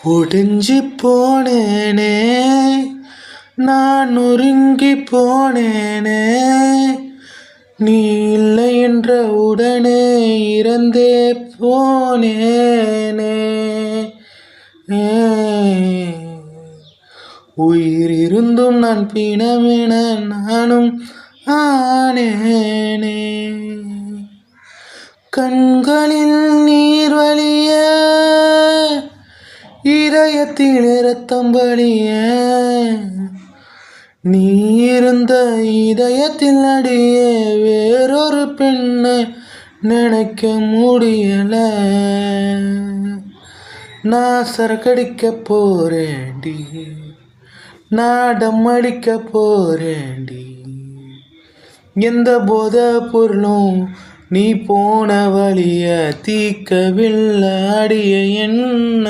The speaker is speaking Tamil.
ஒடிஞ்சு போனேனே, நான் நொறுங்கி போனேனே, நீ இல்லை என்ற உடனே இறந்தே போனேனே. உயிர் இருந்தும் நான் பிணமென நானும் ஆனேனே. கண்களில் நீர் வழிய, இதயத்தில் இரத்தம் வழிய, நீ இருந்த இதயத்தில் அடியே வேறொரு பெண்ணை நினைக்க முடியல. நான் சரக்கடிக்க போறேன்டி, நாடம் அடிக்க போறேன்டி. எந்த போத பொருளும் நீ போன வழிய தீக்கவில்லை அடிய என்ன.